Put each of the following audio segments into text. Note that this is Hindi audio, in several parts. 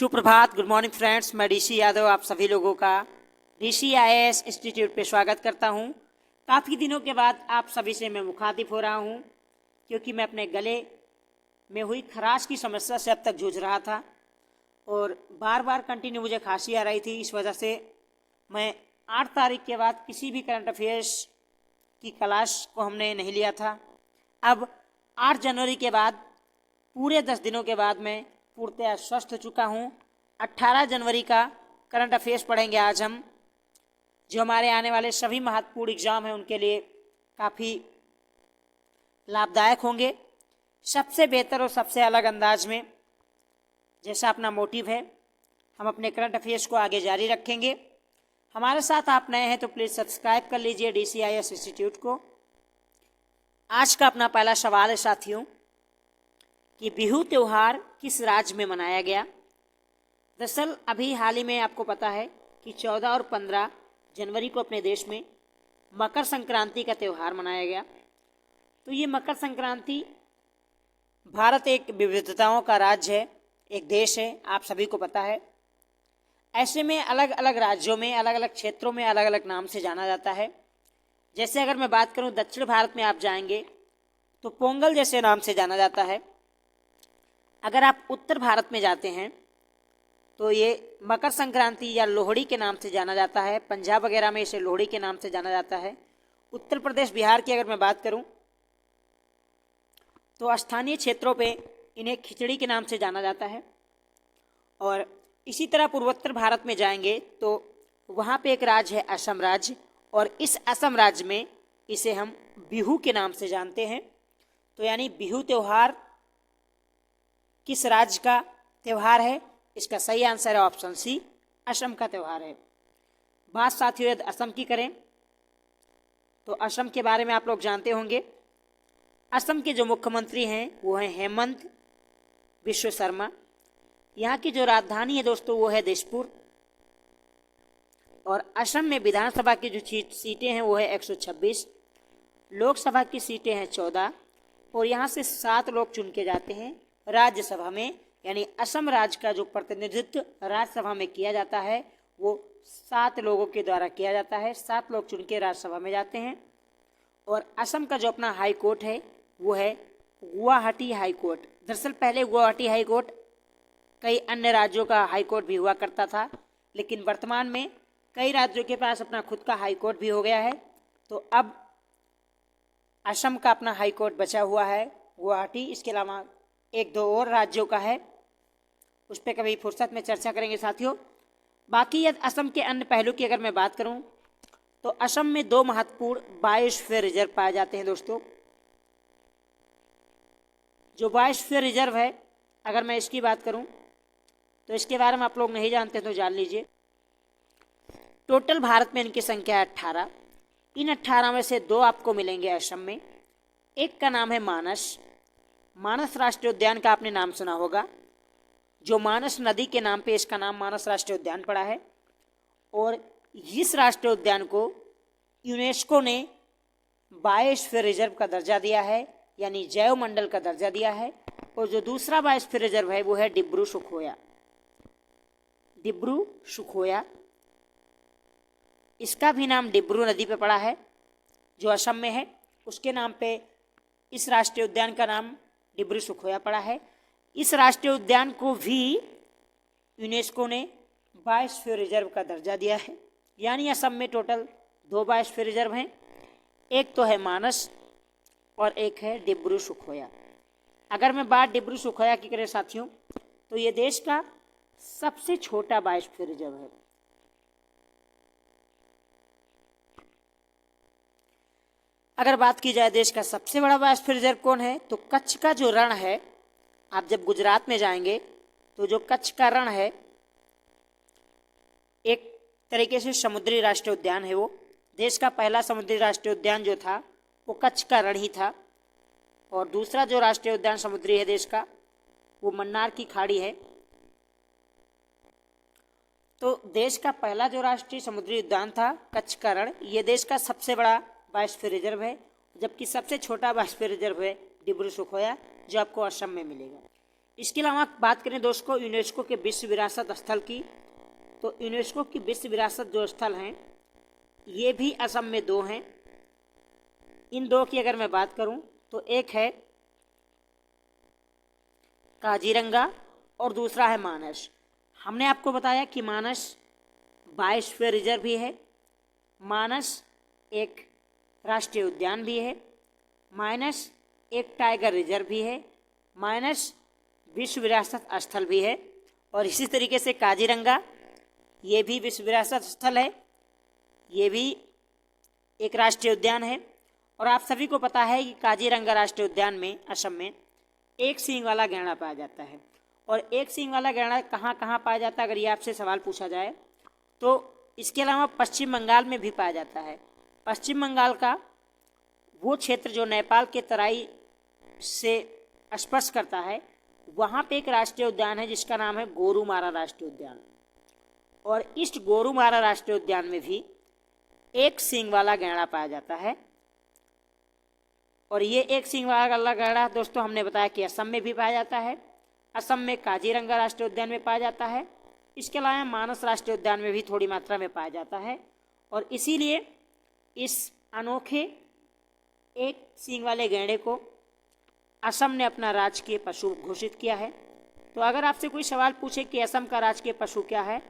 सुप्रभात, गुड मॉर्निंग फ्रेंड्स। मैं डीसी यादव आप सभी लोगों का डीसी आईएएस इंस्टीट्यूट पे स्वागत करता हूं। काफ़ी दिनों के बाद आप सभी से मैं मुखातिब हो रहा हूं क्योंकि मैं अपने गले में हुई खराश की समस्या से अब तक जूझ रहा था और बार बार कंटिन्यू मुझे खांसी आ रही थी। इस वजह से मैं 8 तारीख के बाद किसी भी करंट अफेयर्स की क्लास को हमने नहीं लिया था। अब 8 जनवरी के बाद पूरे 10 दिनों के बाद मैं पूर्णतः स्वस्थ हो चुका हूँ। 18 जनवरी का करंट अफेयर्स पढ़ेंगे आज हम, जो हमारे आने वाले सभी महत्वपूर्ण एग्जाम हैं उनके लिए काफ़ी लाभदायक होंगे। सबसे बेहतर और सबसे अलग अंदाज में, जैसा अपना मोटिव है, हम अपने करंट अफेयर्स को आगे जारी रखेंगे। हमारे साथ आप नए हैं तो प्लीज़ सब्सक्राइब कर लीजिए DCIS इंस्टीट्यूट को। आज का अपना पहला सवाल है साथियों कि बिहू त्यौहार किस राज्य में मनाया गया। दरअसल अभी हाल ही में आपको पता है कि 14 और 15 जनवरी को अपने देश में मकर संक्रांति का त्यौहार मनाया गया। तो ये मकर संक्रांति, भारत एक विविधताओं का राज्य है, एक देश है, आप सभी को पता है। ऐसे में अलग अलग राज्यों में, अलग अलग क्षेत्रों में अलग अलग नाम से जाना जाता है। जैसे अगर मैं बात करूं दक्षिण भारत में आप जाएंगे तो पोंगल जैसे नाम से जाना जाता है। अगर आप उत्तर भारत में जाते हैं तो ये मकर संक्रांति या लोहड़ी के नाम से जाना जाता है। पंजाब वगैरह में इसे लोहड़ी के नाम से जाना जाता है। उत्तर प्रदेश, बिहार की अगर मैं बात करूं तो स्थानीय क्षेत्रों पे इन्हें खिचड़ी के नाम से जाना जाता है। और इसी तरह पूर्वोत्तर भारत में जाएंगे तो वहाँ पे एक राज्य है असम राज्य, और इस असम राज्य में इसे हम बिहू के नाम से जानते हैं। तो यानी बिहू त्यौहार किस राज्य का त्यौहार है? इसका सही आंसर है ऑप्शन सी, असम का त्यौहार है। बात साथियों यदि असम की करें तो असम के बारे में आप लोग जानते होंगे। असम के जो मुख्यमंत्री हैं वो हैं हेमंत बिश्व शर्मा। यहाँ की जो राजधानी है दोस्तों वो है दिसपुर। और असम में विधानसभा की जो सीटें हैं वो है 126, लोकसभा की सीटें हैं 14, और यहाँ से 7 लोग चुन के जाते हैं राज्यसभा में। यानी असम राज्य का जो प्रतिनिधित्व राज्यसभा में किया जाता है वो 7 लोगों के द्वारा किया जाता है। 7 लोग चुन के राज्यसभा में जाते हैं। और असम का जो अपना हाई कोर्ट है वो है गुवाहाटी हाई कोर्ट। दरअसल पहले गुवाहाटी हाई कोर्ट कई अन्य राज्यों का हाई कोर्ट भी हुआ करता था, लेकिन वर्तमान में कई राज्यों के पास अपना खुद का हाई कोर्ट भी हो गया है। तो अब असम का अपना हाई कोर्ट बचा हुआ है गुवाहाटी। इसके अलावा 1-2 और राज्यों का है, उस पर कभी फुर्सत में चर्चा करेंगे साथियों। बाकी यदि असम के अन्य पहलू की अगर मैं बात करूं तो असम में 2 महत्वपूर्ण बायोस्फीयर रिजर्व पाए जाते हैं दोस्तों। जो बायोस्फीयर रिजर्व है, अगर मैं इसकी बात करूं तो इसके बारे में आप लोग नहीं जानते तो जान लीजिए। टोटल भारत में इनकी संख्या है 18। इन 18 में से 2 आपको मिलेंगे असम में। एक का नाम है मानस। मानस राष्ट्रीय उद्यान का आपने नाम सुना होगा, जो मानस नदी के नाम पे इसका नाम मानस राष्ट्रीय उद्यान पड़ा है। और इस राष्ट्रीय उद्यान को यूनेस्को ने बायोस्फीयर रिजर्व का दर्जा दिया है, यानी जैव मंडल का दर्जा दिया है। और जो दूसरा बायोस्फीयर रिजर्व है वो है डिब्रू सुखोया। डिब्रू सुखोया, इसका भी नाम डिब्रू नदी पे पड़ा है जो असम में है। उसके नाम पे इस राष्ट्रीय उद्यान का नाम डिब्रू सुखोया पड़ा है। इस राष्ट्रीय उद्यान को भी यूनेस्को ने बायोस्फीयर रिजर्व का दर्जा दिया है। यानी असम में टोटल 2 बायोस्फीयर रिजर्व हैं, एक तो है मानस और एक है डिब्रू सुखोया। अगर मैं बात डिब्रू सुखोया की करें साथियों तो ये देश का सबसे छोटा बायोस्फीयर रिजर्व है। अगर बात की जाए देश का सबसे बड़ा बायोस्फीयर रिजर्व कौन है तो कच्छ का जो रण है, आप जब गुजरात में जाएंगे तो जो कच्छ का रण है एक तरीके से समुद्री राष्ट्रीय उद्यान है। वो देश का पहला समुद्री राष्ट्रीय उद्यान जो था वो कच्छ का रण ही था। और दूसरा जो राष्ट्रीय उद्यान समुद्री है देश का वो मन्नार की खाड़ी है। तो देश का पहला जो राष्ट्रीय समुद्री उद्यान था कच्छ का रण, ये देश का सबसे बड़ा बायोस्फीयर रिजर्व है। जबकि सबसे छोटा बायोस्फीयर रिजर्व है डिब्रू सुखोया, जो आपको असम में मिलेगा। इसके अलावा बात करें दोस्तों यूनेस्को के विश्व विरासत स्थल की, तो यूनेस्को की विश्व विरासत जो स्थल हैं ये भी असम में 2 हैं। इन 2 की अगर मैं बात करूं तो एक है काजीरंगा और दूसरा है मानस। हमने आपको बताया कि मानस बायोस्फीयर रिजर्व भी है, मानस एक राष्ट्रीय उद्यान भी है, मानस एक टाइगर रिजर्व भी है, मानस विश्व विरासत स्थल भी है, और इसी तरीके से काजीरंगा ये भी विश्व विरासत स्थल है, ये भी एक राष्ट्रीय उद्यान है। और आप सभी को पता है कि काजीरंगा राष्ट्रीय उद्यान में असम में एक सींग वाला गैंडा पाया जाता है। और एक सींग वाला गैंडा कहाँ कहाँ पाया जाता है अगर ये आपसे सवाल पूछा जाए तो इसके अलावा पश्चिम बंगाल में भी पाया जाता है। पश्चिम बंगाल का वो क्षेत्र जो नेपाल के तराई से स्पर्श करता है वहाँ पे एक राष्ट्रीय उद्यान है जिसका नाम है गोरुमारा राष्ट्रीय उद्यान। और इस गोरुमारा राष्ट्रीय उद्यान में भी एक सींग वाला गैंडा पाया जाता है। और ये एक सींग वाला गैंडा दोस्तों हमने बताया कि असम में भी पाया जाता है। असम में काजीरंगा राष्ट्रीय उद्यान में पाया जाता है। इसके अलावा मानस राष्ट्रीय उद्यान में भी थोड़ी मात्रा में पाया जाता है। और इसीलिए इस अनोखे एक सींग वाले गैंडे को असम ने अपना राजकीय पशु घोषित किया है। तो अगर आपसे कोई सवाल पूछे कि असम का राजकीय पशु क्या है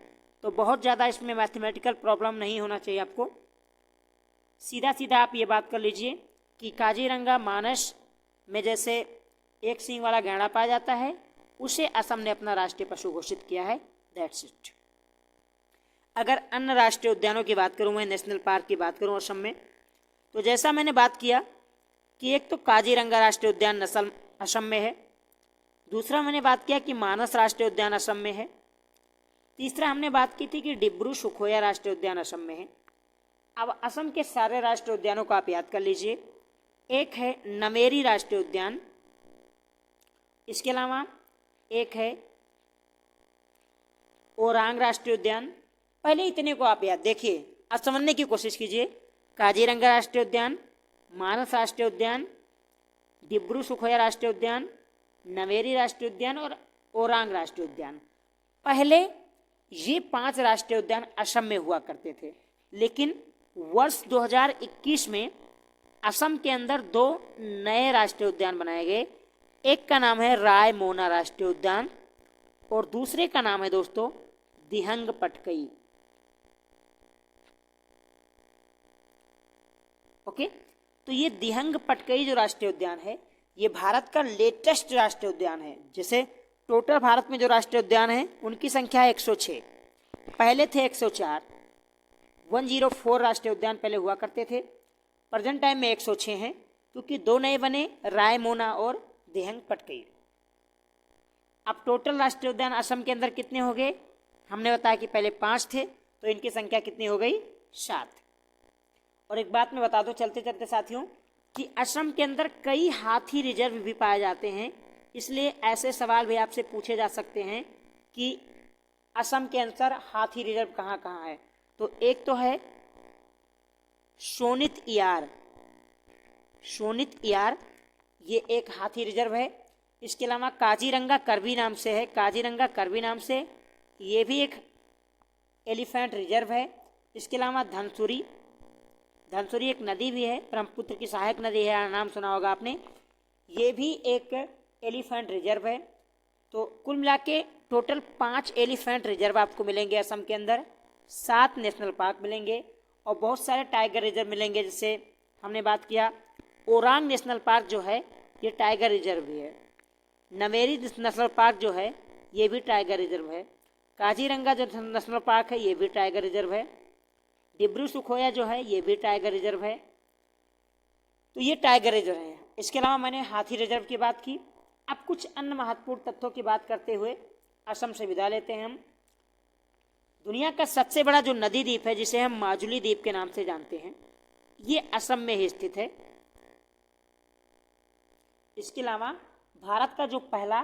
तो बहुत ज़्यादा इसमें मैथमेटिकल प्रॉब्लम नहीं होना चाहिए आपको। सीधा सीधा आप ये बात कर लीजिए कि काजीरंगा मानस में जैसे एक सींग वाला गैंडा पाया जाता है उसे असम ने अपना राष्ट्रीय पशु घोषित किया है। That's it. अगर अन्य राष्ट्रीय उद्यानों की बात करूँ, मैं नेशनल पार्क की बात करूँ असम में, तो जैसा मैंने बात किया कि एक तो काजीरंगा राष्ट्रीय उद्यान असम में है, दूसरा मैंने बात किया कि मानस राष्ट्रीय उद्यान असम में है, तीसरा हमने बात की थी कि डिब्रू सुखोया राष्ट्रीय उद्यान असम में है। अब असम के सारे राष्ट्रीय उद्यानों को आप याद कर लीजिए। एक है नमेरी राष्ट्रीय उद्यान, इसके अलावा एक है ओरांग राष्ट्रीय उद्यान। पहले इतने को आप याद देखिए, अब समझने की कोशिश कीजिए। काजीरंगा राष्ट्रीय उद्यान, मानस राष्ट्रीय उद्यान, डिब्रू सुखोया राष्ट्रीय उद्यान, नमेरी राष्ट्रीय उद्यान और ओरांग राष्ट्रीय उद्यान। पहले ये 5 राष्ट्रीय उद्यान असम में हुआ करते थे, लेकिन वर्ष 2021 में असम के अंदर 2 नए राष्ट्रीय उद्यान बनाए गए। एक का नाम है रायमोना राष्ट्रीय उद्यान और दूसरे का नाम है दोस्तों दिहंग पटकई। ओके, तो ये दिहंग पटकई जो राष्ट्रीय उद्यान है ये भारत का लेटेस्ट राष्ट्रीय उद्यान है। जैसे टोटल भारत में जो राष्ट्रीय उद्यान है उनकी संख्या है 106, पहले थे 104, 104 राष्ट्रीय उद्यान पहले हुआ करते थे। प्रेजेंट टाइम में 106 हैं क्योंकि 2 नए बने, रायमोना और दिहंग पटकई। अब टोटल राष्ट्रीय उद्यान असम के अंदर कितने हो गए? हमने बताया कि पहले 5 थे, तो इनकी संख्या कितनी हो गई? 7। और एक बात मैं बता दूं चलते चलते साथियों कि असम के अंदर कई हाथी रिजर्व भी पाए जाते हैं, इसलिए ऐसे सवाल भी आपसे पूछे जा सकते हैं कि असम के अंदर हाथी रिजर्व कहाँ कहाँ है। तो एक तो है शोनित इयार, शोनित इयार ये एक हाथी रिजर्व है। इसके अलावा काजीरंगा करबी नाम से है, काजीरंगा करबी नाम से ये भी एक एलिफेंट रिजर्व है। इसके अलावा धनसुरी, धनसुरी एक नदी भी है, ब्रह्मपुत्र की सहायक नदी है, नाम सुना होगा आपने, ये भी एक एलिफेंट रिजर्व है। तो कुल मिला के टोटल 5 एलिफेंट रिजर्व आपको मिलेंगे असम के अंदर, 7 नेशनल पार्क मिलेंगे और बहुत सारे टाइगर रिजर्व मिलेंगे। जैसे हमने बात किया ओरांग नेशनल पार्क जो है ये टाइगर रिजर्व भी है, नमेरी नेशनल पार्क जो है ये भी टाइगर रिजर्व है, काजीरंगा जो नेशनल पार्क है ये भी टाइगर रिजर्व है, डिब्रू सुखोया जो है ये भी टाइगर रिजर्व है। तो ये टाइगर रिजर्व है। इसके अलावा मैंने हाथी रिजर्व की बात की। अब कुछ अन्य महत्वपूर्ण तथ्यों की बात करते हुए असम से विदा लेते हैं हम। दुनिया का सबसे बड़ा जो नदी द्वीप है जिसे हम माजुली द्वीप के नाम से जानते हैं ये असम में ही स्थित है। इसके अलावा भारत का जो पहला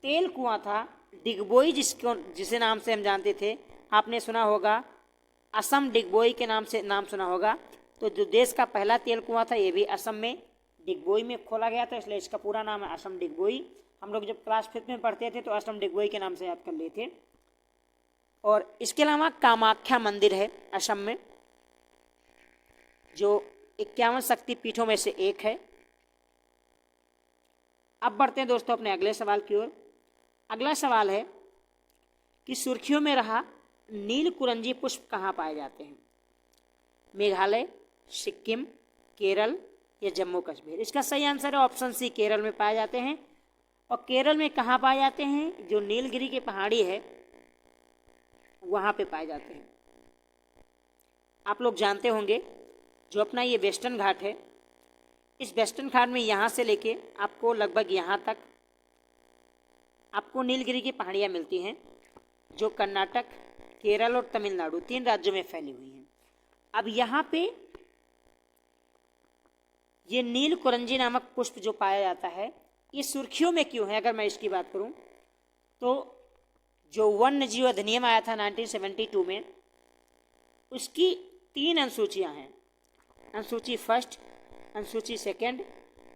तेल कुआं था डिगबोई, जिसे नाम से हम जानते थे, आपने सुना होगा असम डिगबोई के नाम से नाम सुना होगा। तो जो देश का पहला तेल कुआं था ये भी असम में डिगबोई में खोला गया था, इसलिए इसका पूरा नाम है असम डिगबोई। हम लोग जब क्लास 5 में पढ़ते थे तो अष्टम डिगबोई के नाम से याद कर लिए थे। और इसके अलावा कामाख्या मंदिर है असम में, जो 51 शक्तिपीठों में से एक है। अब बढ़ते हैं दोस्तों अपने अगले सवाल की ओर। अगला सवाल है कि सुर्खियों में रहा नीलकुरंजी पुष्प कहाँ पाए जाते हैं? मेघालय, सिक्किम, केरल या जम्मू कश्मीर? इसका सही आंसर है ऑप्शन सी, केरल में पाए जाते हैं। और केरल में कहाँ पाए जाते हैं? जो नीलगिरी की पहाड़ी है वहाँ पे पाए जाते हैं। आप लोग जानते होंगे जो अपना ये वेस्टर्न घाट है, इस वेस्टर्न घाट में यहाँ से लेके आपको लगभग यहाँ तक आपको नीलगिरी की पहाड़ियाँ मिलती हैं, जो कर्नाटक, केरल और तमिलनाडु 3 राज्यों में फैली हुई हैं। अब यहाँ पे ये नीलकुरंजी नामक पुष्प जो पाया जाता है, ये सुर्खियों में क्यों है? अगर मैं इसकी बात करूं तो जो वन्य जीव अधिनियम आया था 1972 में, उसकी 3 अनुसूचियां हैं। अनुसूची 1, अनुसूची 2,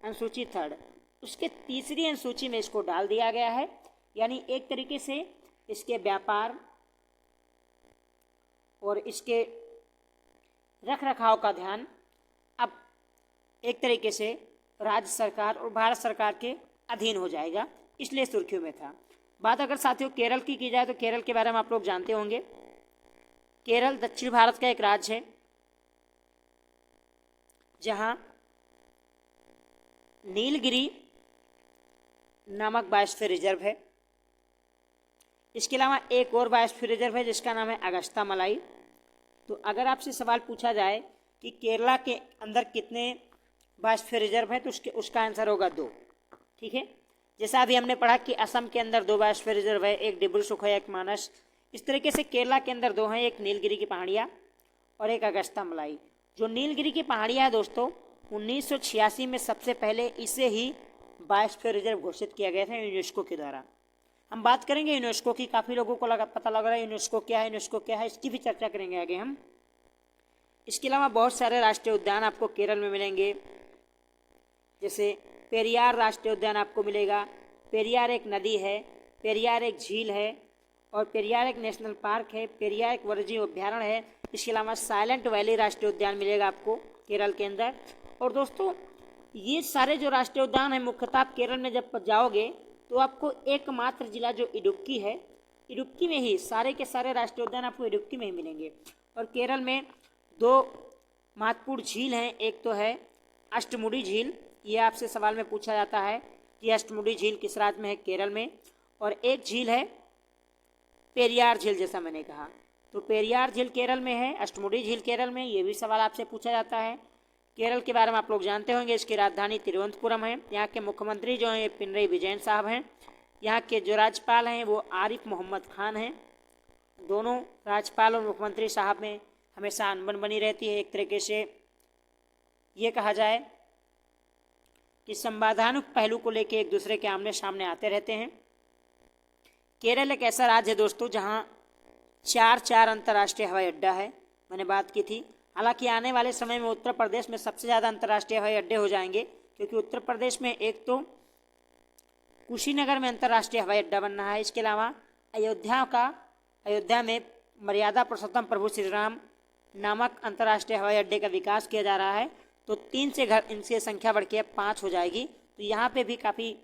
अनुसूची 3। उसके तीसरी अनुसूची में इसको डाल दिया गया है। यानी एक तरीके से इसके व्यापार और इसके रख रखाव का ध्यान अब एक तरीके से राज्य सरकार और भारत सरकार के अधीन हो जाएगा, इसलिए सुर्खियों में था। बात अगर साथियों केरल की जाए तो केरल के बारे में आप लोग जानते होंगे। केरल दक्षिण भारत का एक राज्य है जहां नीलगिरी नामक बायोस्फीयर रिजर्व है। इसके अलावा एक और बायोस्फीयर रिजर्व है जिसका नाम है अगस्त्यामलाई। तो अगर आपसे सवाल पूछा जाए कि केरला के अंदर कितने बायोस्फीयर रिजर्व है तो उसका आंसर होगा 2। ठीक है, जैसा अभी हमने पढ़ा कि असम के अंदर 2 बायोस्फीयर रिजर्व है, एक डिब्रू सुखोई, एक मानस। इस तरीके से केरला के अंदर 2 हैं, एक नीलगिरी की पहाड़ियाँ और एक अगस्त्यामलाई। जो नीलगिरी की पहाड़ियाँ है दोस्तों, 1986 में सबसे पहले इसे ही बायोस्फीयर रिजर्व घोषित किया गया था यूनेस्को के द्वारा। हम बात करेंगे यूनेस्को की, काफ़ी लोगों को पता लग रहा है यूनेस्को क्या है, यूनेस्को क्या है, इसकी भी चर्चा करेंगे आगे हम। इसके अलावा बहुत सारे राष्ट्रीय उद्यान आपको केरल में मिलेंगे, जैसे पेरियार राष्ट्रीय उद्यान आपको मिलेगा। पेरियार एक नदी है, पेरियार एक झील है और पेरियार एक नेशनल पार्क है, पेरियार एक वन्यजीव अभ्यारण्य है। इसके अलावा साइलेंट वैली राष्ट्रीय उद्यान मिलेगा आपको केरल के अंदर। और दोस्तों ये सारे जो राष्ट्रीय उद्यान हैं, मुख्यतः आप केरल में जब जाओगे तो आपको एकमात्र जिला जो इडुक्की है, इडुक्की में ही सारे के सारे राष्ट्रीय उद्यान आपको इडुक्की में ही मिलेंगे। और केरल में 2 महत्वपूर्ण झील हैं, एक तो है अष्टमुडी झील, ये आपसे सवाल में पूछा जाता है कि अष्टमुडी झील किस राज्य में है, केरल में। और एक झील है पेरियार झील, जैसा मैंने कहा। तो पेरियार झील केरल में है, अष्टमुडी झील केरल में, ये भी सवाल आपसे पूछा जाता है। केरल के बारे में आप लोग जानते होंगे, इसकी राजधानी तिरुवनंतपुरम है। यहाँ के मुख्यमंत्री जो हैं पिनरई विजयन साहब हैं। यहाँ के जो राज्यपाल हैं वो आरिफ मोहम्मद खान हैं। दोनों राज्यपाल और मुख्यमंत्री साहब में हमेशा अनबन बनी रहती है। एक तरीके से ये कहा जाए कि संवैधानिक पहलू को लेकर एक दूसरे के आमने सामने आते रहते हैं। केरल एक ऐसा राज्य है दोस्तों जहाँ 4 अंतर्राष्ट्रीय हवाई अड्डा है, मैंने बात की थी। हालांकि आने वाले समय में उत्तर प्रदेश में सबसे ज़्यादा अंतर्राष्ट्रीय हवाई अड्डे हो जाएंगे, क्योंकि उत्तर प्रदेश में एक तो कुशीनगर में अंतर्राष्ट्रीय हवाई अड्डा बन रहा है। इसके अलावा अयोध्या में मर्यादा पुरुषोत्तम प्रभु श्री राम नामक अंतर्राष्ट्रीय हवाई अड्डे का विकास किया जा रहा है। तो 3 से इनसे संख्या बढ़ के 5 हो जाएगी। तो यहाँ पे भी काफ़ी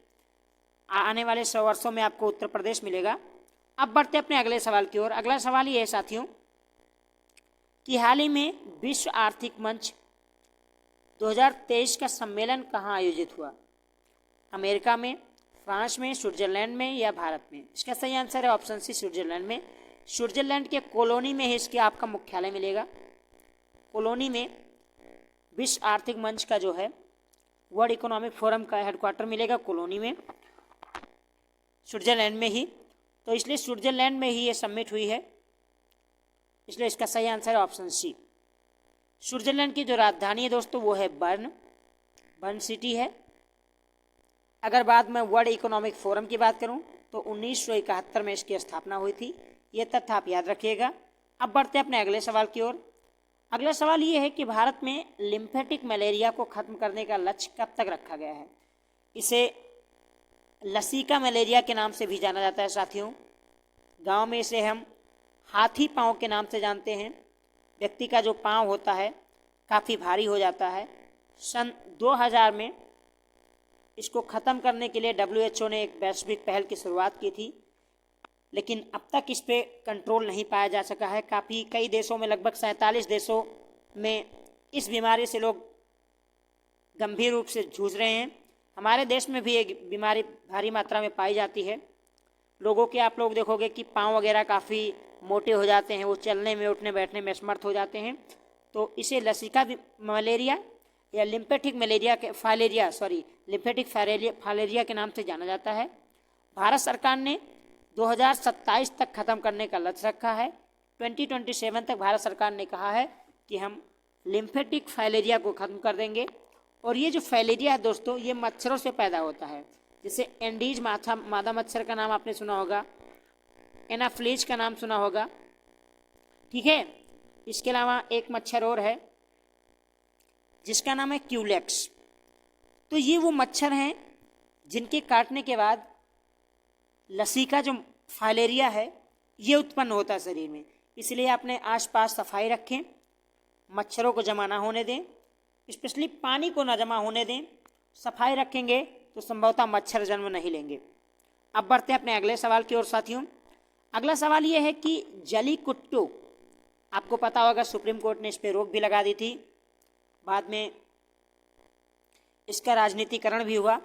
आने वाले 100 वर्षों में आपको उत्तर प्रदेश मिलेगा। अब बढ़ते अपने अगले सवाल की ओर। अगला सवाल ये है साथियों कि हाल ही में विश्व आर्थिक मंच 2023 का सम्मेलन कहाँ आयोजित हुआ? अमेरिका में, फ्रांस में, स्विट्जरलैंड में या भारत में? इसका सही आंसर है ऑप्शन सी, स्विट्जरलैंड में। स्विट्जरलैंड के कोलोनी में ही इसके आपका मुख्यालय मिलेगा। कोलोनी में विश्व आर्थिक मंच का जो है वर्ल्ड इकोनॉमिक फोरम का हेडक्वार्टर मिलेगा कोलोनी में, स्विट्जरलैंड में ही। तो इसलिए स्विट्जरलैंड में ही ये समिट हुई है, इसलिए इसका सही आंसर है ऑप्शन सी। स्विट्जरलैंड की जो राजधानी है दोस्तों वो है बर्न सिटी है। अगर बाद में वर्ल्ड इकोनॉमिक फोरम की बात करूं तो 1971 में इसकी स्थापना हुई थी। ये तथ्य आप याद रखिएगा। अब बढ़ते हैं अपने अगले सवाल की ओर। अगला सवाल ये है कि भारत में लिम्फेटिक मलेरिया को खत्म करने का लक्ष्य कब तक रखा गया है? इसे लसीका मलेरिया के नाम से भी जाना जाता है साथियों। गांव में इसे हम हाथी पांव के नाम से जानते हैं। व्यक्ति का जो पांव होता है काफ़ी भारी हो जाता है। सन 2000 में इसको ख़त्म करने के लिए WHO ने एक वैश्विक पहल की शुरुआत की थी, लेकिन अब तक इस पे कंट्रोल नहीं पाया जा सका है। कई देशों में, लगभग 47 देशों में इस बीमारी से लोग गंभीर रूप से जूझ रहे हैं। हमारे देश में भी एक बीमारी भारी मात्रा में पाई जाती है। लोगों के आप लोग देखोगे कि पाँव वगैरह काफ़ी मोटे हो जाते हैं, वो चलने में, उठने बैठने में असमर्थ हो जाते हैं। तो इसे लसीका मलेरिया या लिम्फेटिक फाइलेरिया के नाम से जाना जाता है। भारत सरकार ने 2027 तक ख़त्म करने का लक्ष्य रखा है। 2027 तक भारत सरकार ने कहा है कि हम लिम्फेटिक फाइलेरिया को ख़त्म कर देंगे। और ये जो फाइलेरिया है दोस्तों, ये मच्छरों से पैदा होता है। जैसे एंडीज मादा मच्छर का नाम आपने सुना होगा, एनाफ्लीज का नाम सुना होगा, ठीक है। इसके अलावा एक मच्छर और है जिसका नाम है क्यूलेक्स। तो ये वो मच्छर हैं जिनके काटने के बाद लसीका जो फाइलेरिया है ये उत्पन्न होता है शरीर में। इसलिए अपने आसपास सफाई रखें, मच्छरों को जमा ना होने दें, स्पेशली पानी को ना जमा होने दें। सफाई रखेंगे तो संभवतः मच्छर जन्म नहीं लेंगे। अब बढ़ते हैं अपने अगले सवाल की ओर साथियों। अगला सवाल ये है कि जली कुट्टू, आपको पता होगा सुप्रीम कोर्ट ने इस पर रोक भी लगा दी थी, बाद में इसका राजनीतिकरण भी हुआ।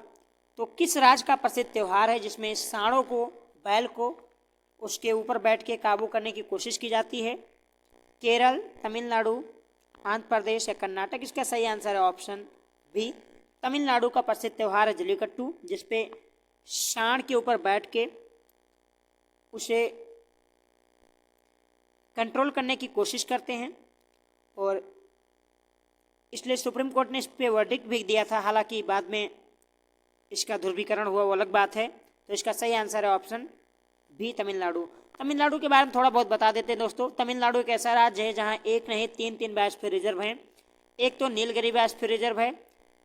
तो किस राज्य का प्रसिद्ध त्यौहार है जिसमें सांडों को, बैल को उसके ऊपर बैठ के काबू करने की कोशिश की जाती है? केरल, तमिलनाडु, आंध्र प्रदेश या कर्नाटक? इसका सही आंसर है ऑप्शन बी, तमिलनाडु का प्रसिद्ध त्यौहार है जल्लीकट्टू, जिसपे सांड के ऊपर बैठ के उसे कंट्रोल करने की कोशिश करते हैं। और इसलिए सुप्रीम कोर्ट ने इस पर वर्डिक्ट भी दिया था। हालांकि बाद में इसका ध्रुवीकरण हुआ, वो अलग बात है। तो इसका सही आंसर है ऑप्शन बी, तमिलनाडु। तमिलनाडु के बारे में थोड़ा बहुत बता देते हैं दोस्तों। तमिलनाडु एक ऐसा राज्य है जहाँ एक नहीं तीन बायोस्फीयर रिजर्व हैं। एक तो नीलगिरी बायोस्फीयर रिजर्व है,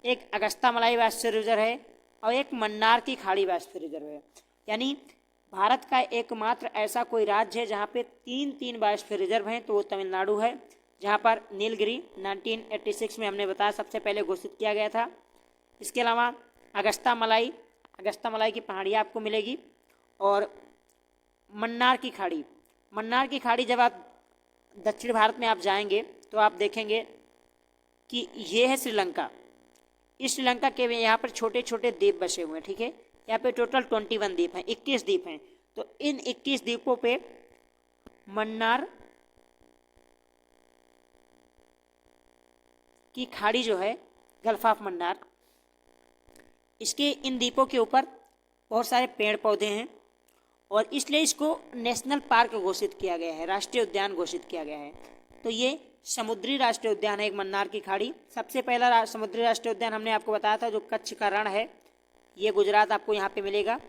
एक अगस्त्यामलाई बायोस्फीयर रिजर्व है और एक मन्नार की खाड़ी बायोस्फीयर रिजर्व है। यानी भारत का एकमात्र ऐसा कोई राज्य है जहाँ पे तीन बायोस्फीयर रिजर्व हैं, तो वो तमिलनाडु है, जहाँ पर नीलगिरी 1986 में हमने बताया सबसे पहले घोषित किया गया था। इसके अलावा अगस्त्यामलाई की पहाड़ियाँ आपको मिलेगी और मन्नार की खाड़ी जब आप दक्षिण भारत में आप जाएंगे तो आप देखेंगे कि ये है श्रीलंका। इस श्रीलंका के यहाँ पर छोटे छोटे द्वीप बसे हुए हैं, ठीक है। यहाँ पे टोटल 21 द्वीप हैं, 21 द्वीप हैं। तो इन 21 द्वीपों पे मन्नार की खाड़ी जो है, गल्फ ऑफ मन्नार, इसके इन द्वीपों के ऊपर बहुत सारे पेड़ पौधे हैं और इसलिए इसको नेशनल पार्क घोषित किया गया है, राष्ट्रीय उद्यान घोषित किया गया है। तो ये समुद्री राष्ट्रीय उद्यान है एक मन्नार की खाड़ी। सबसे पहला समुद्री राष्ट्रीय उद्यान हमने आपको बताया था जो कच्छ का रण है, ये गुजरात आपको यहाँ पे मिलेगा।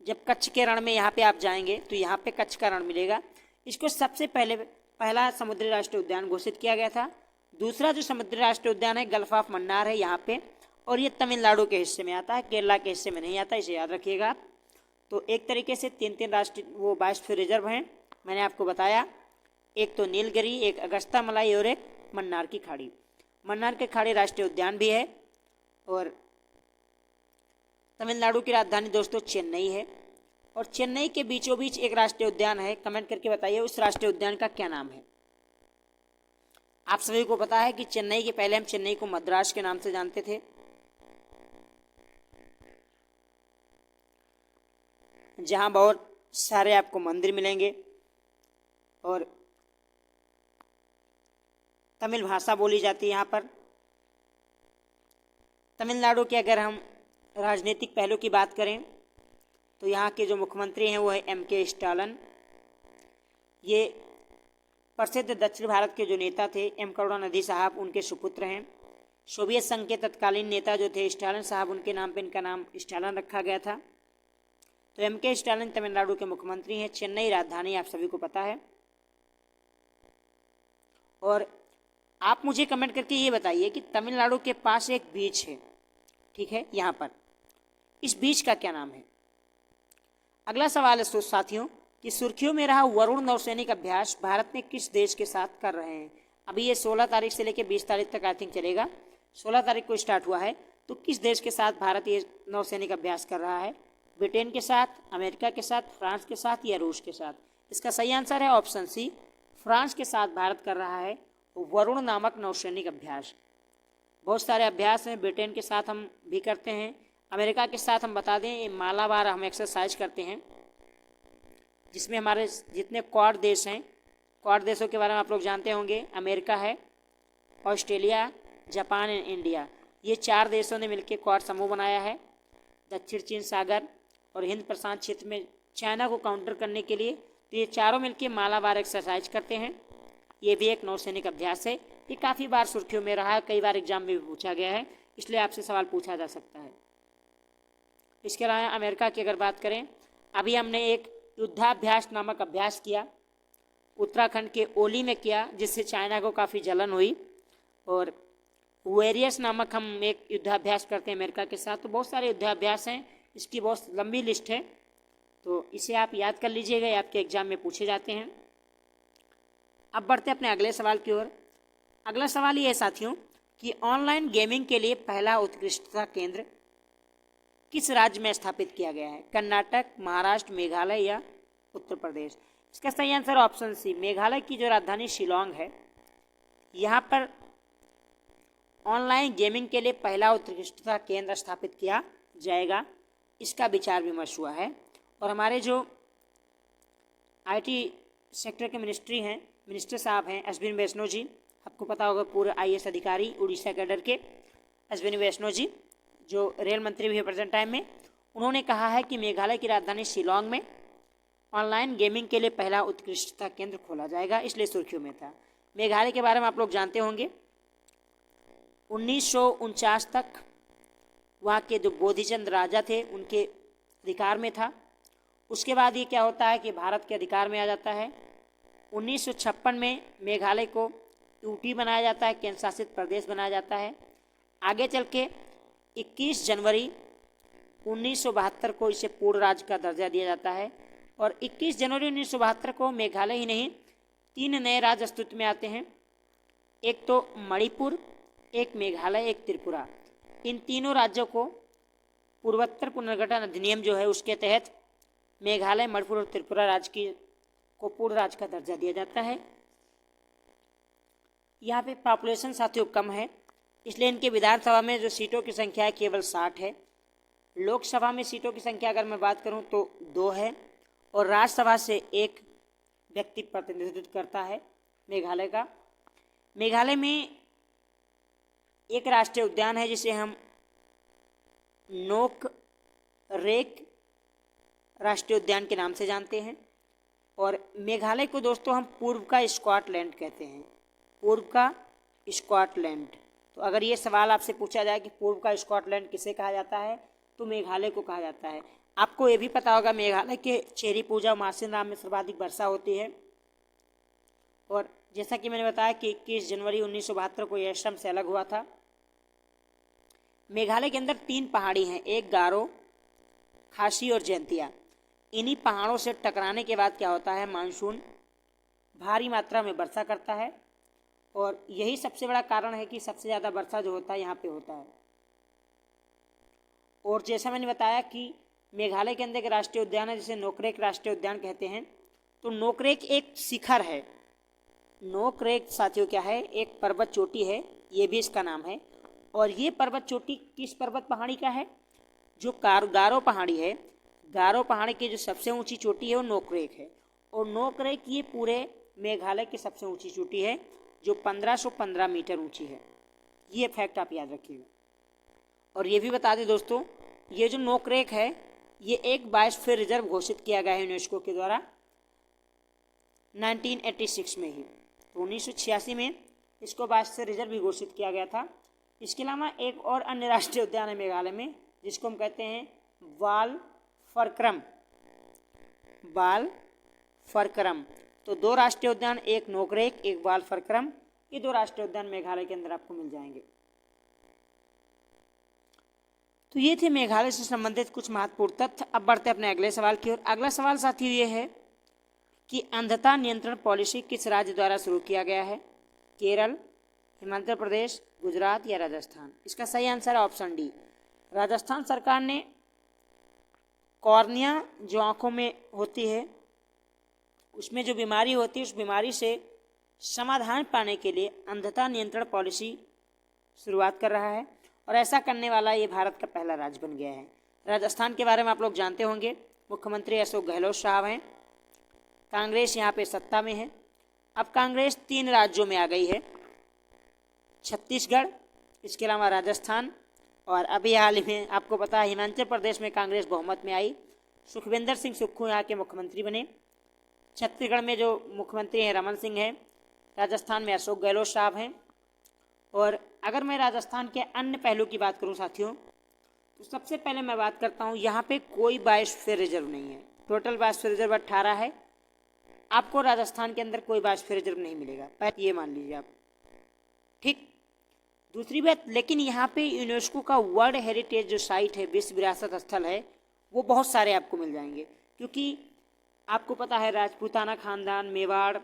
जब कच्छ के रण में यहाँ पे आप जाएंगे तो यहाँ पे कच्छ का रण मिलेगा। इसको सबसे पहला समुद्री राष्ट्रीय उद्यान घोषित किया गया था। दूसरा जो समुद्री राष्ट्रीय उद्यान है गल्फ ऑफ मन्नार है यहाँ पे, और ये तमिलनाडु के हिस्से में आता है, केरला के हिस्से में नहीं आता, इसे याद रखिएगा आप। तो एक तरीके से तीन राष्ट्रीय वो बायोस्फीयर रिजर्व हैं मैंने आपको बताया। एक तो नीलगिरी, एक अगस्त्यामलाई और एक मन्नार की खाड़ी। मन्नार की खाड़ी राष्ट्रीय उद्यान भी है। और तमिलनाडु की राजधानी दोस्तों चेन्नई है और चेन्नई के बीचों बीच एक राष्ट्रीय उद्यान है। कमेंट करके बताइए उस राष्ट्रीय उद्यान का क्या नाम है। आप सभी को पता है कि चेन्नई के पहले हम चेन्नई को मद्रास के नाम से जानते थे। जहां बहुत सारे आपको मंदिर मिलेंगे और तमिल भाषा बोली जाती है यहाँ पर। तमिलनाडु के अगर हम राजनीतिक पहलू की बात करें तो यहाँ के जो मुख्यमंत्री हैं वो है M.K. स्टालिन। ये प्रसिद्ध दक्षिण भारत के जो नेता थे एम करुणानिधि साहब, उनके सुपुत्र हैं। सोवियत संघ के तत्कालीन नेता जो थे स्टालिन साहब, उनके नाम पे इनका नाम स्टालिन रखा गया था। तो M.K. स्टालिन तमिलनाडु के मुख्यमंत्री हैं। चेन्नई राजधानी आप सभी को पता है। और आप मुझे कमेंट करके ये बताइए कि तमिलनाडु के पास एक बीच है, ठीक है, यहाँ पर इस बीच का क्या नाम है। अगला सवाल है साथियों कि सुर्खियों में रहा वरुण नौसैनिक अभ्यास भारत में किस देश के साथ कर रहे हैं। अभी ये 16 तारीख से लेकर 20 तारीख तक आई थिंक चलेगा। 16 तारीख को स्टार्ट हुआ है, तो किस देश के साथ भारत ये नौसैनिक अभ्यास कर रहा है। ब्रिटेन के साथ, अमेरिका के साथ, फ्रांस के साथ या रूस के साथ। इसका सही आंसर है ऑप्शन सी, फ्रांस के साथ भारत कर रहा है वरुण नामक नौसैनिक अभ्यास। बहुत सारे अभ्यास हैं, ब्रिटेन के साथ हम भी करते हैं, अमेरिका के साथ हम बता दें मालाबार हम एक्सरसाइज करते हैं, जिसमें हमारे जितने क्वाड देश हैं, क्वाड देशों के बारे में आप लोग जानते होंगे, अमेरिका है, ऑस्ट्रेलिया, जापान एंड इंडिया। ये 4 देशों ने मिलकर क्वाड समूह बनाया है। दक्षिण चीन सागर और हिंद प्रशांत क्षेत्र में चाइना को काउंटर करने के लिए, तो ये चारों मिलकर मालाबार एक्सरसाइज करते हैं। ये भी एक नौसैनिक अभ्यास है। ये काफ़ी बार सुर्खियों में रहा है, कई बार एग्जाम में भी पूछा गया है, इसलिए आपसे सवाल पूछा जा सकता है। इसके अलावा अमेरिका की अगर बात करें, अभी हमने एक युद्धाभ्यास नामक अभ्यास किया, उत्तराखंड के ओली में किया, जिससे चाइना को काफ़ी जलन हुई। और वेरियस नामक हम एक युद्धाभ्यास करते हैं अमेरिका के साथ। तो बहुत सारे युद्धाभ्यास हैं, इसकी बहुत लंबी लिस्ट है, तो इसे आप याद कर लीजिएगा, आपके एग्जाम में पूछे जाते हैं। अब बढ़ते हैं अपने अगले सवाल की ओर। अगला सवाल ये है साथियों कि ऑनलाइन गेमिंग के लिए पहला उत्कृष्टता केंद्र किस राज्य में स्थापित किया गया है। कर्नाटक, महाराष्ट्र, मेघालय या उत्तर प्रदेश। इसका सही आंसर ऑप्शन सी, मेघालय की जो राजधानी शिलोंग है, यहाँ पर ऑनलाइन गेमिंग के लिए पहला उत्कृष्टता केंद्र स्थापित किया जाएगा। इसका विचार विमर्श हुआ है। और हमारे जो आईटी सेक्टर के मिनिस्टर साहब हैं अश्विनी वैष्णव जी, आपको पता होगा, पूर्व आईएएस अधिकारी उड़ीसा कैडर के अश्विनी वैष्णव जी, जो रेल मंत्री भी है प्रेजेंट टाइम में, उन्होंने कहा है कि मेघालय की राजधानी शिलोंग में ऑनलाइन गेमिंग के लिए पहला उत्कृष्टता केंद्र खोला जाएगा, इसलिए सुर्खियों में था। मेघालय के बारे में आप लोग जानते होंगे, 1949 तक वहाँ के जो बोधिचंद राजा थे उनके अधिकार में था। उसके बाद ये क्या होता है कि भारत के अधिकार में आ जाता है। 1956 में मेघालय को यूटी बनाया जाता है, केंद्र शासित प्रदेश बनाया जाता है। आगे चल के 21 जनवरी 1972 को इसे पूर्ण राज्य का दर्जा दिया जाता है। और 21 जनवरी 1972 को मेघालय ही नहीं, 3 नए राज्य अस्तित्व में आते हैं। एक तो मणिपुर, एक मेघालय, एक त्रिपुरा। इन तीनों राज्यों को पूर्वोत्तर पुनर्गठन अधिनियम जो है उसके तहत मेघालय, मणिपुर और त्रिपुरा राज्य को पूर्ण राज्य का दर्जा दिया जाता है। यहाँ पे पॉपुलेशन साथियों कम है, इसलिए इनके विधानसभा में जो सीटों की संख्या है केवल 60 है। लोकसभा में सीटों की संख्या अगर मैं बात करूँ तो 2 है, और राज्यसभा से 1 व्यक्ति प्रतिनिधित्व करता है मेघालय का। मेघालय में एक राष्ट्रीय उद्यान है जिसे हम नोक रेक राष्ट्रीय उद्यान के नाम से जानते हैं। और मेघालय को दोस्तों हम पूर्व का स्कॉटलैंड कहते हैं, पूर्व का स्कॉटलैंड। तो अगर ये सवाल आपसे पूछा जाए कि पूर्व का स्कॉटलैंड किसे कहा जाता है, तो मेघालय को कहा जाता है। आपको ये भी पता होगा मेघालय के चेरी पूजा मासिनराम में सर्वाधिक वर्षा होती है। और जैसा कि मैंने बताया कि 21 जनवरी 1972 को यह असम से अलग हुआ था। मेघालय के अंदर 3 पहाड़ी हैं, एक गारो, खासी और जैंतिया। इन्हीं पहाड़ों से टकराने के बाद क्या होता है, मानसून भारी मात्रा में वर्षा करता है। और यही सबसे बड़ा कारण है कि सबसे ज़्यादा वर्षा जो होता है यहाँ पे होता है। और जैसा मैंने बताया कि मेघालय के अंदर एक राष्ट्रीय उद्यान है जिसे नोकरेक राष्ट्रीय उद्यान कहते हैं। तो नोकरेक एक शिखर है। नोकरेक साथियों क्या है, एक पर्वत चोटी है, ये भी इसका नाम है। और ये पर्वत चोटी किस पर्वत पहाड़ी का है, जो गारो पहाड़ी है, गारो पहाड़ी की जो सबसे ऊंची चोटी है वो नोकरेक है। और नोकरेक ये पूरे मेघालय की सबसे ऊंची चोटी है जो 1515 मीटर ऊंची है। ये फैक्ट आप याद रखिएगा। और ये भी बता दें दोस्तों, ये जो नोकरेक है ये एक बायोस्फीयर रिजर्व घोषित किया गया है यूनेस्को के द्वारा 1986 में ही। तो 1986 में इसको बायोस्फीयर रिजर्व भी घोषित किया गया था। इसके अलावा एक और अन्य राष्ट्रीय उद्यान है मेघालय में जिसको हम कहते हैं वाल फरक्रम। तो 2 राष्ट्रीय उद्यान, एक नोकरेक, एक वाल फरक्रम, ये 2 राष्ट्रीय उद्यान मेघालय के अंदर आपको मिल जाएंगे। तो ये थे मेघालय से संबंधित कुछ महत्वपूर्ण तथ्य। अब बढ़ते अपने अगले सवाल की ओर। अगला सवाल साथियों ये है कि अंधता नियंत्रण पॉलिसी किस राज्य द्वारा शुरू किया गया है? केरल, हिमाचल प्रदेश, गुजरात या राजस्थान? इसका सही आंसर है ऑप्शन डी, राजस्थान सरकार ने कॉर्निया जो आंखों में होती है, उसमें जो बीमारी होती है, उस बीमारी से समाधान पाने के लिए अंधता नियंत्रण पॉलिसी शुरुआत कर रहा है और ऐसा करने वाला ये भारत का पहला राज्य बन गया है। राजस्थान के बारे में आप लोग जानते होंगे, मुख्यमंत्री अशोक गहलोत साहब हैं। कांग्रेस यहाँ पे सत्ता में है। अब कांग्रेस 3 राज्यों में आ गई है, छत्तीसगढ़, इसके अलावा राजस्थान और अभी हाल ही में आपको पता है हिमाचल प्रदेश में कांग्रेस बहुमत में आई। सुखविंदर सिंह सुक्खू यहाँ के मुख्यमंत्री बने। छत्तीसगढ़ में जो मुख्यमंत्री हैं रमन सिंह हैं, राजस्थान में अशोक गहलोत साहब हैं। और अगर मैं राजस्थान के अन्य पहलू की बात करूं साथियों, तो सबसे पहले मैं बात करता हूं, यहाँ पे कोई बायोस्फीयर रिजर्व नहीं है। टोटल बायोस्फीयर रिजर्व 18 है। आपको राजस्थान के अंदर कोई बायोस्फीयर रिजर्व नहीं मिलेगा, पहले ये मान लीजिए आप, ठीक। दूसरी बात, लेकिन यहाँ पे यूनेस्को का वर्ल्ड हेरिटेज जो साइट है, विश्व विरासत स्थल है, वो बहुत सारे आपको मिल जाएंगे। क्योंकि आपको पता है राजपूताना खानदान मेवाड़,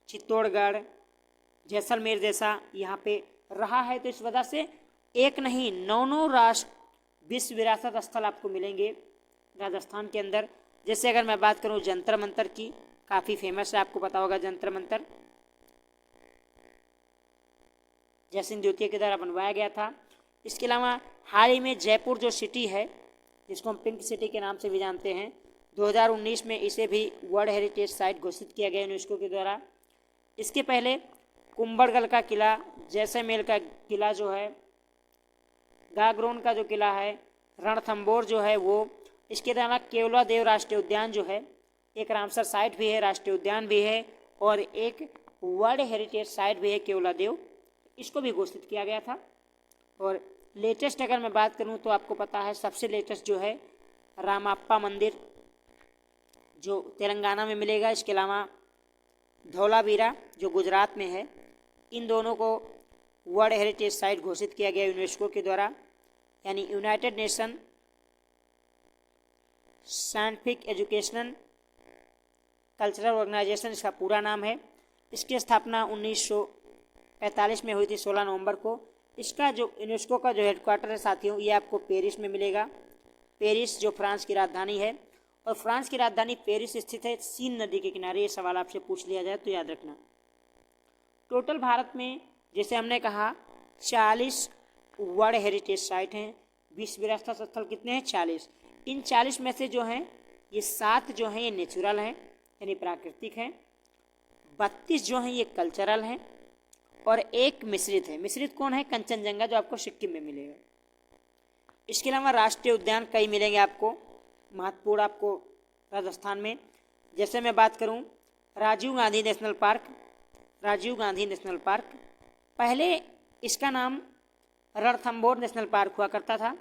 चित्तौड़गढ़, जैसलमेर जैसा यहाँ पे रहा है, तो इस वजह से एक नहीं 9 राष्ट्र विश्व विरासत स्थल आपको मिलेंगे राजस्थान के अंदर। जैसे अगर मैं बात करूँ जंतर मंतर की, काफ़ी फेमस है, आपको पता होगा जंतर मंतर, जयसिंह ज्योतिया के द्वारा बनवाया गया था। इसके अलावा हाल ही में जयपुर जो सिटी है, जिसको हम पिंक सिटी के नाम से भी जानते हैं, 2019 में इसे भी वर्ल्ड हेरिटेज साइट घोषित किया गया यूनेस्को के द्वारा। इसके पहले कुंभलगढ़ का किला, जैसलमेर का किला जो है, गागरोन का जो किला है, रणथंबोर जो है वो, इसके अलावा केवलादेव राष्ट्रीय उद्यान जो है, एक रामसर साइट भी है, राष्ट्रीय उद्यान भी है और एक वर्ल्ड हेरिटेज साइट भी है केवलादेव, इसको भी घोषित किया गया था। और लेटेस्ट अगर मैं बात करूं तो आपको पता है सबसे लेटेस्ट जो है रामाप्पा मंदिर जो तेलंगाना में मिलेगा। इसके अलावा धौलावीरा जो गुजरात में है, इन दोनों को वर्ल्ड हेरिटेज साइट घोषित किया गया यूनेस्को के द्वारा, यानी united nation scientific educational cultural organisation इसका पूरा नाम है। इसकी स्थापना 1945 में हुई थी 16 नवंबर को। इसका जो यूनेस्को का जो हेडक्वार्टर है साथियों, ये आपको पेरिस में मिलेगा। पेरिस जो फ्रांस की राजधानी है, और फ्रांस की राजधानी पेरिस स्थित है सीन नदी के किनारे। ये सवाल आपसे पूछ लिया जाए तो याद रखना। टोटल भारत में जैसे हमने कहा 40 वर्ल्ड हेरिटेज साइट हैं। विश्व विरासत स्थल कितने हैं? 40। इन 40 में से जो हैं ये 7 जो हैं ये नेचुरल हैं यानी प्राकृतिक हैं, 32 जो हैं ये कल्चरल हैं और एक मिश्रित है। मिश्रित कौन है? कंचनजंगा जो आपको सिक्किम में मिलेगा। इसके अलावा राष्ट्रीय उद्यान कई मिलेंगे आपको महत्वपूर्ण आपको राजस्थान में। जैसे मैं बात करूं Rajiv Gandhi national park, Rajiv Gandhi national park, पहले इसका नाम रणथंबोर नेशनल पार्क हुआ करता था,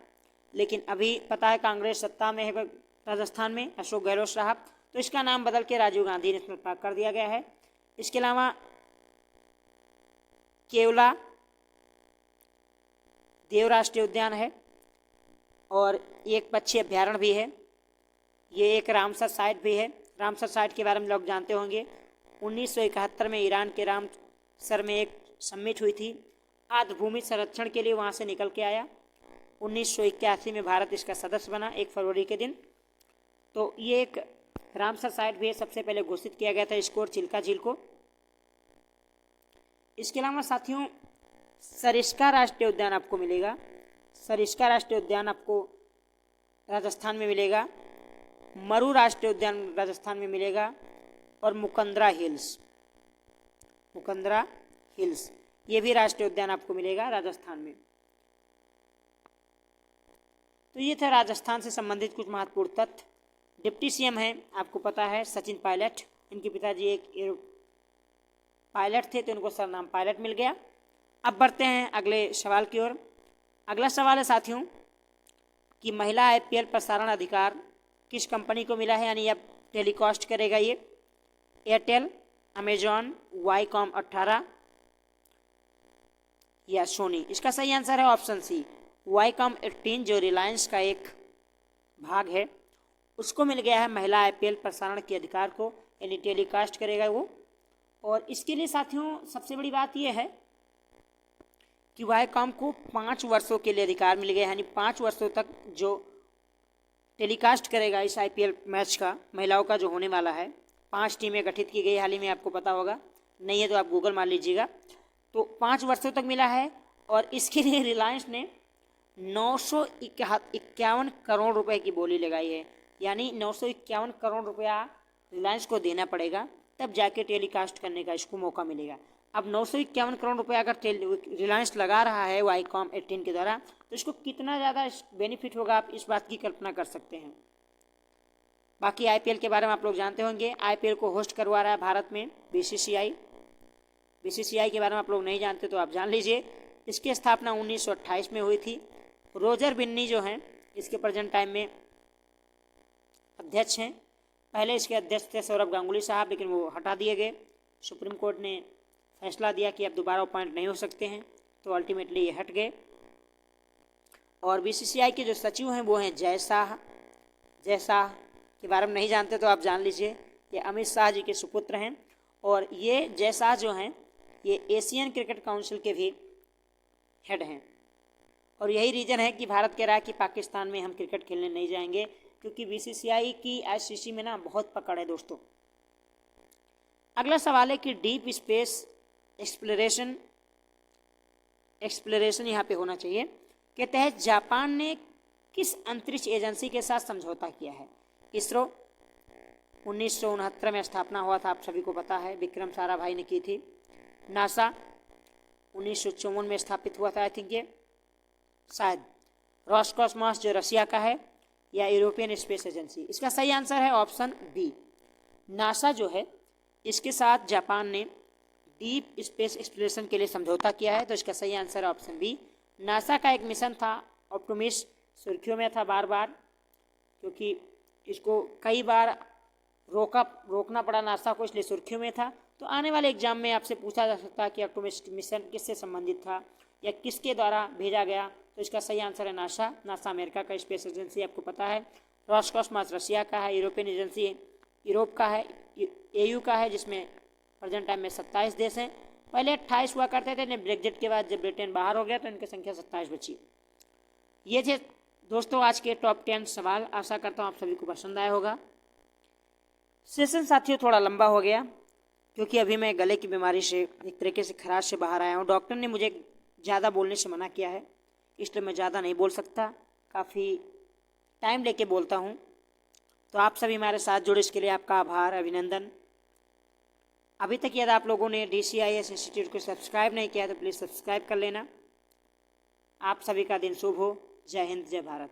लेकिन अभी पता है कांग्रेस सत्ता में है राजस्थान में, अशोक गहलोत साहब, तो इसका नाम बदल के राजीव गांधी नेशनल पार्क कर दिया गया है। इसके अलावा केवला देव राष्ट्रीय उद्यान है और एक पक्षी अभ्यारण्य भी है। ये एक रामसर साइट भी है। रामसर साइट के बारे में लोग जानते होंगे, 1971 में ईरान के रामसर में एक समिट हुई थी, आर्द्रभूमि संरक्षण के लिए वहाँ से निकल के आया। 1981 में भारत इसका सदस्य बना 1 फरवरी के दिन। तो ये एक रामसर साइट भी है, सबसे पहले घोषित किया गया था इसको और चिल्का झील को। इसके अलावा साथियों सरिस्का राष्ट्रीय उद्यान आपको मिलेगा। सरिस्का राष्ट्रीय उद्यान आपको राजस्थान में मिलेगा। मरु राष्ट्रीय उद्यान राजस्थान में मिलेगा और मुकंदरा हिल्स, मुकंदरा हिल्स ये भी राष्ट्रीय उद्यान आपको मिलेगा राजस्थान में। तो ये था राजस्थान से संबंधित कुछ महत्वपूर्ण तथ्य। डिप्टी सीएम हैं आपको पता है सचिन पायलट, इनके पिताजी एक पायलट थे तो इनको सरनाम पायलट मिल गया। अब बढ़ते हैं अगले सवाल की ओर। अगला सवाल है साथियों कि महिला IPL प्रसारण अधिकार किस कंपनी को मिला है, यानी अब टेलीकास्ट करेगा ये एयरटेल, अमेजॉन, वाईकॉम 18 या सोनी। इसका सही आंसर है ऑप्शन सी, वाईकॉम 18 जो रिलायंस का एक भाग है उसको मिल गया है महिला आईपीएल प्रसारण के अधिकार को, यानी टेलीकास्ट करेगा वो। और इसके लिए साथियों सबसे बड़ी बात यह है कि वाईकॉम को 5 वर्षों के लिए अधिकार मिल गया, यानी 5 वर्षों तक जो टेलीकास्ट करेगा इस आईपीएल मैच का, महिलाओं का जो होने वाला है। 5 टीमें गठित की गई हाल ही में, आपको पता होगा, नहीं है तो आप गूगल मार लीजिएगा। तो 5 वर्षों तक मिला है और इसके लिए रिलायंस ने 951 करोड़ रुपए की बोली लगाई है, यानी 951 करोड़ रुपया रिलायंस को देना पड़ेगा, तब जाके टेलीकास्ट करने का इसको मौका मिलेगा। अब 951 करोड़ रुपया अगर रिलायंस लगा रहा है वाईकॉम 18 के द्वारा, तो इसको कितना ज़्यादा बेनिफिट होगा, आप इस बात की कल्पना कर सकते हैं। बाकी आईपीएल के बारे में आप लोग जानते होंगे, आईपीएल को होस्ट करवा रहा है भारत में बीसीसीआई। बीसीसीआई के बारे में आप लोग नहीं जानते तो आप जान लीजिए। इसकी स्थापना 1928 में हुई थी। रोजर बिन्नी जो हैं इसके प्रेजेंट टाइम में अध्यक्ष हैं। पहले इसके अध्यक्ष थे सौरभ गांगुली साहब, लेकिन वो हटा दिए गए। सुप्रीम कोर्ट ने फैसला दिया कि अब दोबारा अपॉइंट नहीं हो सकते हैं, तो अल्टीमेटली ये हट गए। और बीसीसीआई के जो सचिव हैं वो हैं जय शाह। जय शाह के बारे में नहीं जानते तो आप जान लीजिए, ये अमित शाह जी के सुपुत्र हैं। और ये जय शाह जो हैं ये एशियन क्रिकेट काउंसिल के भी हेड हैं। और यही रीज़न है कि भारत कह रहा है कि पाकिस्तान में हम क्रिकेट खेलने नहीं जाएंगे, क्योंकि बीसीसीआई की आईसीसी में ना बहुत पकड़ है दोस्तों। अगला सवाल है कि डीप स्पेस एक्सप्लोरेशन यहाँ पे होना चाहिए के तहत जापान ने किस अंतरिक्ष एजेंसी के साथ समझौता किया है। इसरो 1969 में स्थापना हुआ था, आप सभी को पता है, विक्रम साराभाई ने की थी। नासा 1954 में स्थापित हुआ था, आई थिंक ये शायद। रॉसकॉस्मॉस जो रसिया का है, या यूरोपियन स्पेस एजेंसी। इसका सही आंसर है ऑप्शन बी। नासा जो है इसके साथ जापान ने डीप स्पेस एक्सप्लोरेशन के लिए समझौता किया है, तो इसका सही आंसर है ऑप्शन बी। नासा का एक मिशन था ऑप्टिमिस, सुर्खियों में था बार बार, क्योंकि इसको कई बार रोकना पड़ा नासा को, इसलिए सुर्खियों में था। तो आने वाले एग्जाम में आपसे पूछा जा सकता है कि ऑप्टिमिस मिशन किससे संबंधित था या किसके द्वारा भेजा गया, तो इसका सही आंसर है नासा। नासा अमेरिका का स्पेस एजेंसी, आपको पता है। रॉसकॉस्मॉस रसिया का है। यूरोपियन एजेंसी यूरोप का है, एयू का है, जिसमें प्रेजेंट टाइम में 27 देश हैं। पहले 28 हुआ करते थे, ब्रेग्जिट के बाद जब ब्रिटेन बाहर हो गया तो इनकी संख्या 27 बची। ये थे दोस्तों आज के टॉप 10 सवाल। आशा करता हूँ आप सभी को पसंद आया होगा। सेशन साथियों थोड़ा लंबा हो गया, क्योंकि अभी मैं गले की बीमारी से, एक तरीके से खराश से बाहर आया हूँ। डॉक्टर ने मुझे ज़्यादा बोलने से मना किया है, इसलिए मैं ज़्यादा नहीं बोल सकता, काफ़ी टाइम लेके बोलता हूँ। तो आप सभी हमारे साथ जुड़े, इसके लिए आपका आभार, अभिनंदन। अभी तक यदि आप लोगों ने DCIS इंस्टीट्यूट को सब्सक्राइब नहीं किया तो प्लीज़ सब्सक्राइब कर लेना। आप सभी का दिन शुभ हो। जय हिंद, जय भारत।